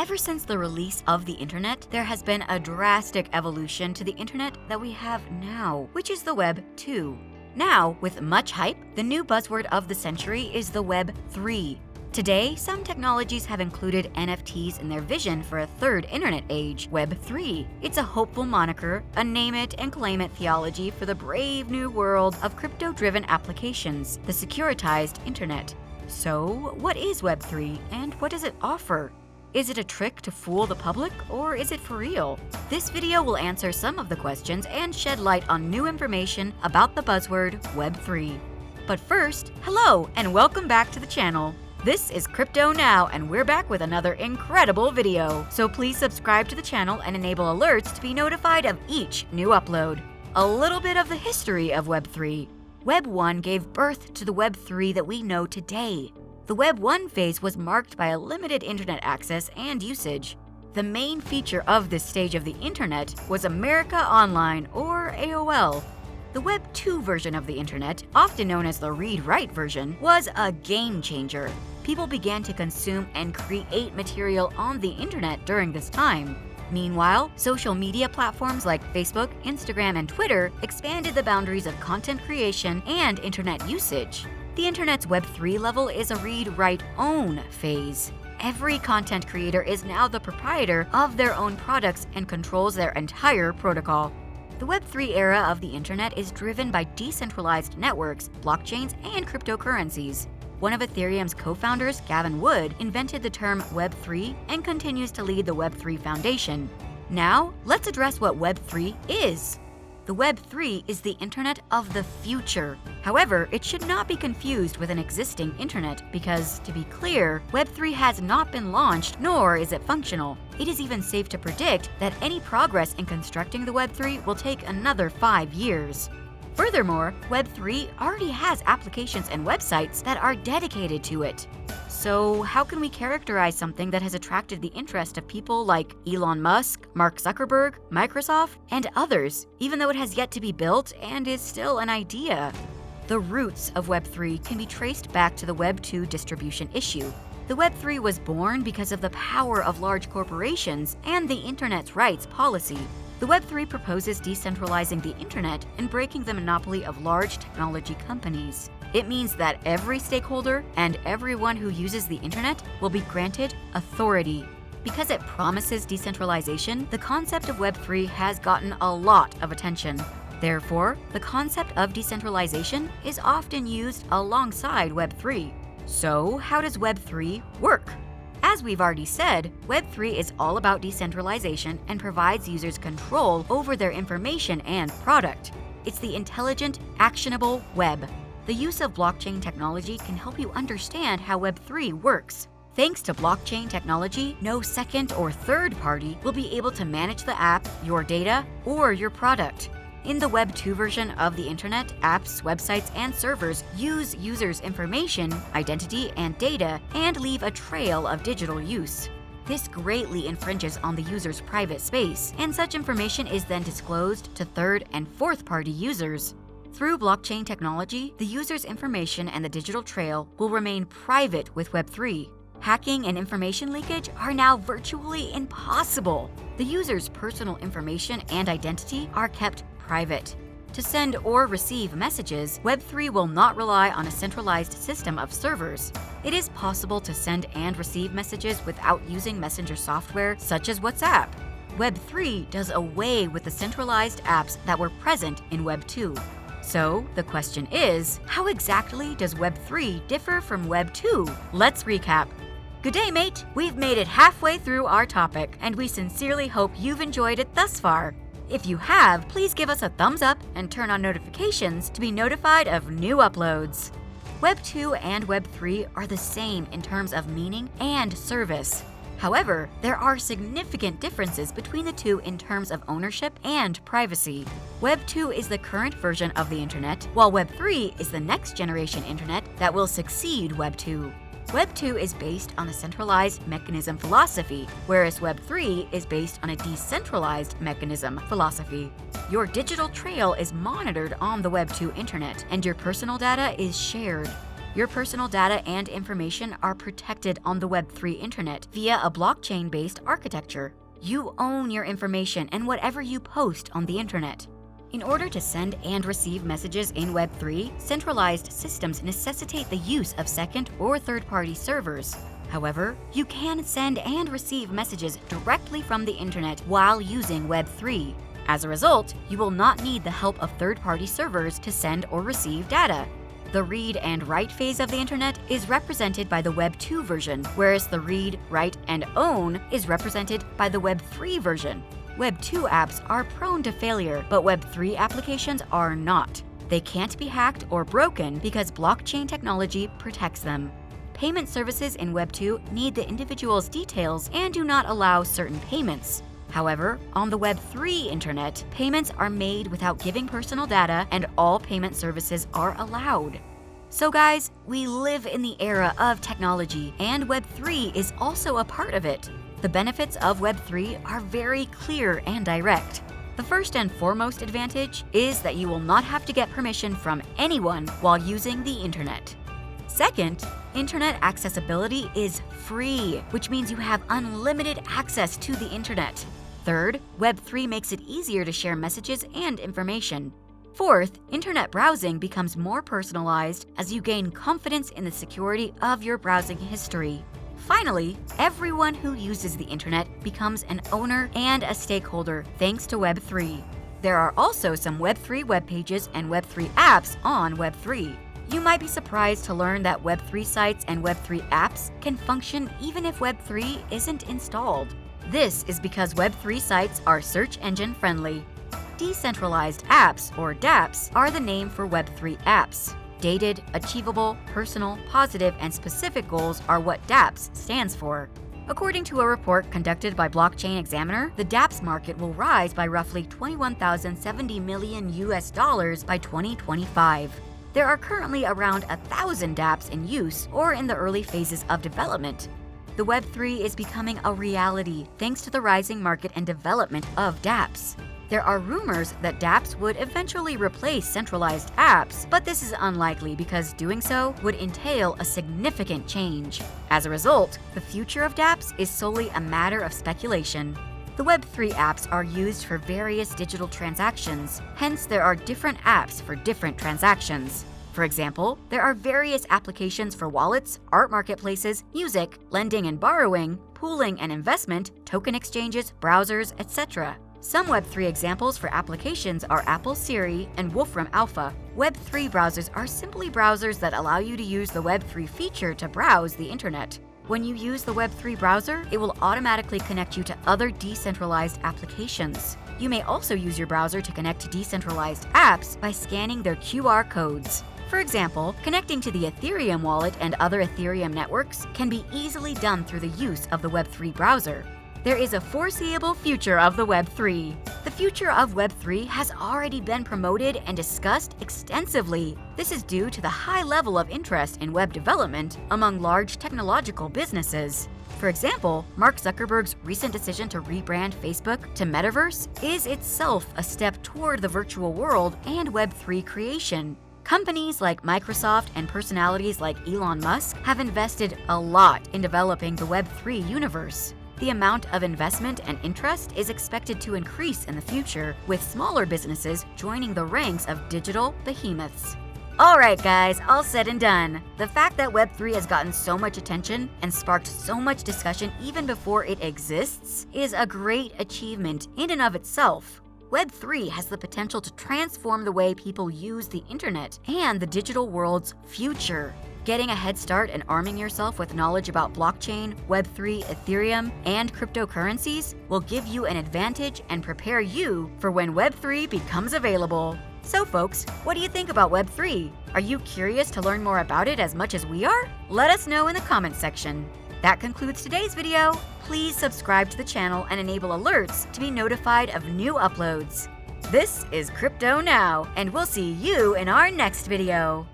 Ever since the release of the internet, there has been a drastic evolution to the internet that we have now, which is the Web 2. Now, with much hype, the new buzzword of the century is the Web 3. Today, some technologies have included NFTs in their vision for a third internet age, Web 3. It's a hopeful moniker, a name it and claim it theology for the brave new world of crypto-driven applications, the securitized internet. So, what is Web 3 and what does it offer? Is it a trick to fool the public, or is it for real? This video will answer some of the questions and shed light on new information about the buzzword Web 3. But first, hello and welcome back to the channel. This is CryptoNow, and we're back with another incredible video. So please subscribe to the channel and enable alerts to be notified of each new upload. A little bit of the history of Web 3. Web 1 gave birth to the Web 3 that we know today. The Web 1 phase was marked by a limited internet access and usage. The main feature of this stage of the internet was America Online, or AOL. The Web 2 version of the internet, often known as the read-write version, was a game changer. People began to consume and create material on the internet during this time. Meanwhile, social media platforms like Facebook, Instagram, and Twitter expanded the boundaries of content creation and internet usage. The internet's Web 3 level is a read-write-own phase. Every content creator is now the proprietor of their own products and controls their entire protocol. The Web 3 era of the internet is driven by decentralized networks, blockchains, and cryptocurrencies. One of Ethereum's co-founders, Gavin Wood, invented the term Web 3 and continues to lead the Web 3 Foundation. Now, let's address what Web 3 is. The Web 3 is the internet of the future. However, it should not be confused with an existing internet because, to be clear, Web 3 has not been launched, nor is it functional. It is even safe to predict that any progress in constructing the Web 3 will take another 5 years. Furthermore, Web 3 already has applications and websites that are dedicated to it. So how can we characterize something that has attracted the interest of people like Elon Musk, Mark Zuckerberg, Microsoft, and others, even though it has yet to be built and is still an idea? The roots of Web 3 can be traced back to the Web 2 distribution issue. The Web 3 was born because of the power of large corporations and the internet's rights policy. The Web 3 proposes decentralizing the internet and breaking the monopoly of large technology companies. It means that every stakeholder and everyone who uses the internet will be granted authority. Because it promises decentralization, the concept of Web 3 has gotten a lot of attention. Therefore, the concept of decentralization is often used alongside Web 3. So, how does Web 3 work? As we've already said, Web 3 is all about decentralization and provides users control over their information and product. It's the intelligent, actionable web. The use of blockchain technology can help you understand how Web 3 works. Thanks to blockchain technology, no second or third party will be able to manage the app, your data, or your product. In the Web 2 version of the internet, apps, websites, and servers use users' information, identity, and data and leave a trail of digital use. This greatly infringes on the user's private space, and such information is then disclosed to third and fourth party users. Through blockchain technology, the user's information and the digital trail will remain private with Web 3. Hacking and information leakage are now virtually impossible. The user's personal information and identity are kept private. To send or receive messages, Web 3 will not rely on a centralized system of servers. It is possible to send and receive messages without using messenger software such as WhatsApp. Web 3 does away with the centralized apps that were present in Web 2. So, the question is, how exactly does Web 3 differ from Web 2? Let's recap. Good day, mate! We've made it halfway through our topic, and we sincerely hope you've enjoyed it thus far. If you have, please give us a thumbs up and turn on notifications to be notified of new uploads. Web 2 and Web 3 are the same in terms of meaning and service. However, there are significant differences between the two in terms of ownership and privacy. Web 2 is the current version of the internet, while Web 3 is the next generation internet that will succeed Web 2. Web 2 is based on a centralized mechanism philosophy, whereas Web 3 is based on a decentralized mechanism philosophy. Your digital trail is monitored on the Web 2 internet, and your personal data is shared. Your personal data and information are protected on the Web3 internet via a blockchain-based architecture. You own your information and whatever you post on the internet. In order to send and receive messages in Web3, centralized systems necessitate the use of second or third-party servers. However, you can send and receive messages directly from the internet while using Web3. As a result, you will not need the help of third-party servers to send or receive data. The read and write phase of the internet is represented by the Web2 version, whereas the read, write, and own is represented by the Web3 version. Web2 apps are prone to failure, but Web3 applications are not. They can't be hacked or broken because blockchain technology protects them. Payment services in Web2 need the individual's details and do not allow certain payments. However, on the Web3 internet, payments are made without giving personal data and all payment services are allowed. So guys, we live in the era of technology and Web3 is also a part of it. The benefits of Web3 are very clear and direct. The first and foremost advantage is that you will not have to get permission from anyone while using the internet. Second, internet accessibility is free, which means you have unlimited access to the internet. Third, Web3 makes it easier to share messages and information. Fourth, internet browsing becomes more personalized as you gain confidence in the security of your browsing history. Finally, everyone who uses the internet becomes an owner and a stakeholder thanks to Web3. There are also some Web3 web pages and Web3 apps on Web3. You might be surprised to learn that Web3 sites and Web3 apps can function even if Web3 isn't installed. This is because Web3 sites are search engine friendly. Decentralized apps, or dApps, are the name for Web3 apps. Dated, achievable, personal, positive, and specific goals are what dApps stands for. According to a report conducted by Blockchain Examiner, the dApps market will rise by roughly $21,070 million by 2025. There are currently around 1,000 dApps in use or in the early phases of development. The Web3 is becoming a reality thanks to the rising market and development of dApps. There are rumors that dApps would eventually replace centralized apps, but this is unlikely because doing so would entail a significant change. As a result, the future of dApps is solely a matter of speculation. The Web3 apps are used for various digital transactions, hence there are different apps for different transactions. For example, there are various applications for wallets, art marketplaces, music, lending and borrowing, pooling and investment, token exchanges, browsers, etc. Some Web3 examples for applications are Apple Siri and Wolfram Alpha. Web3 browsers are simply browsers that allow you to use the Web3 feature to browse the internet. When you use the Web3 browser, it will automatically connect you to other decentralized applications. You may also use your browser to connect to decentralized apps by scanning their QR codes. For example, connecting to the Ethereum wallet and other Ethereum networks can be easily done through the use of the Web3 browser. There is a foreseeable future of the Web3. The future of Web3 has already been promoted and discussed extensively. This is due to the high level of interest in web development among large technological businesses. For example, Mark Zuckerberg's recent decision to rebrand Facebook to Metaverse is itself a step toward the virtual world and Web3 creation. Companies like Microsoft and personalities like Elon Musk have invested a lot in developing the Web3 universe. The amount of investment and interest is expected to increase in the future, with smaller businesses joining the ranks of digital behemoths. Alright guys, all said and done. The fact that Web3 has gotten so much attention and sparked so much discussion even before it exists is a great achievement in and of itself. Web3 has the potential to transform the way people use the internet and the digital world's future. Getting a head start and arming yourself with knowledge about blockchain, Web3, Ethereum, and cryptocurrencies will give you an advantage and prepare you for when Web3 becomes available. So folks, what do you think about Web3? Are you curious to learn more about it as much as we are? Let us know in the comments section. That concludes today's video. Please subscribe to the channel and enable alerts to be notified of new uploads. This is CryptoNow, and we'll see you in our next video.